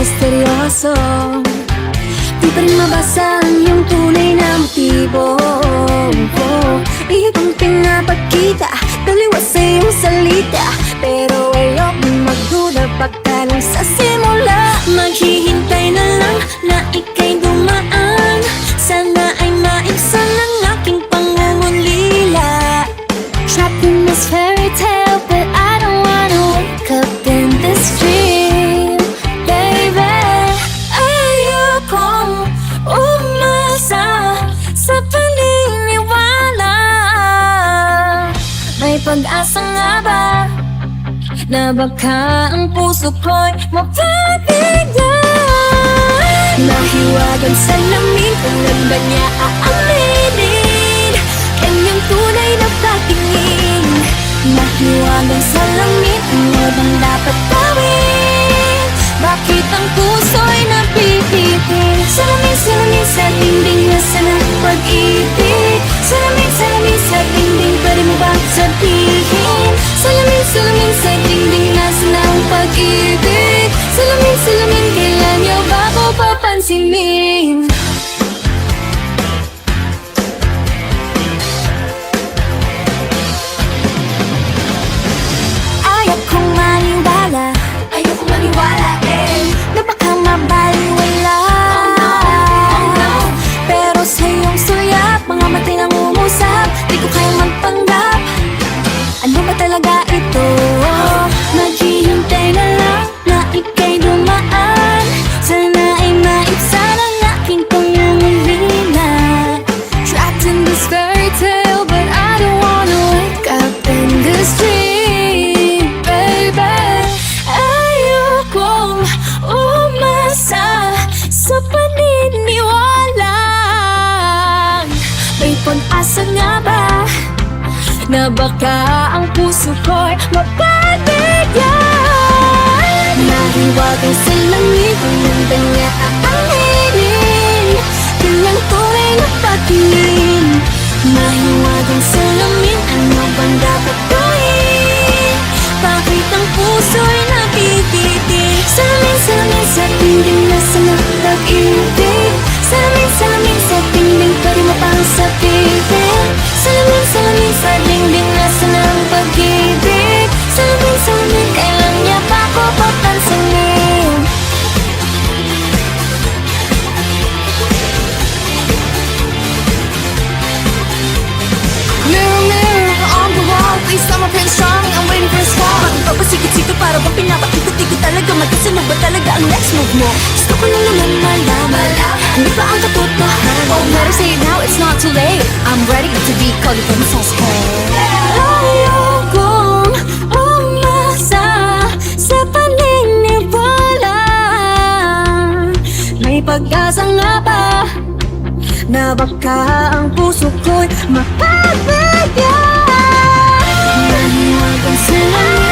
misteryoso. Di pa rin mabasa ang iyong tunay na motibo. Ibang pinapagkita, taliwas sa iyong salita, pero ayokong magduda pagtanong sa simula. Maghihintay na lang na ika'y dumaan, sana ay maibsan ang aking pangungulila. Trapped in this fairy tale, but I don't wanna wake up in this dream, baby. Ayokong umasa sa paniniwala. May pag-asa nga ba na baka ang puso ko'y mapabigyan? Nahiwagan sa lamig, kailan ba niya aaminin kanyang tunay na patingin? Nahiwagan sa lamig, ano bang dapat gawin? Bakit ang puso'y napipitin? Salamin sa dingding, nasa na pag-ibig? Salamin sa dingding, pwede mo bang sabihin? Salamin sa dingding, nasa na ang pag-ibig? Salamin, kailan niyo ba ako papansinin? Ayokong maniwala na baka mabaliwala. Oh no. Pero sa iyong sulyap, mga matay nang umusap, di ko kayang magpanggap. Ano ba talaga ito? Maghihintay na lang na ika'y dumaan, sana ay maibsan ang aking pangungulila. Trapped in this fairy tale, but I don't wanna wake up in this dream, baby. Ayokong umasa sa paniniwala. May pag-asa nga ba na baka ang puso ko'y mapabigyan? Nahiwagan sa lamig, kailan ba niya aaminin kanyang tunay na patingin? Nahiwagan sa lamig, ano bang dapat gawin? Bakit ang puso'y napipitin? Salamin sa dingding, nasa na pag-ibig? Salamin sa dingding, pwede mo pang sabihin? Salamin sa dingding, nasa na ang pag-ibig? Salamin, kailan niya pa ako papansinin? Mirror on the wall, please tell my prince strong, I'm waiting for a squall. Bakit pa ba sikit-sikit para bang pinapakikot-ikot talaga? Magkasunod ba talaga ang next move mo? Gusto ko lang naman malaman, hindi ba ang katotohanan? Oh, better say it now, it's not too late. I'm ready to be called a princess, hey. Ayokong umasa sa paniniwala. May pag-asa nga ba na baka ang puso ko'y mapabigyan? Nahiwagan sa lamig,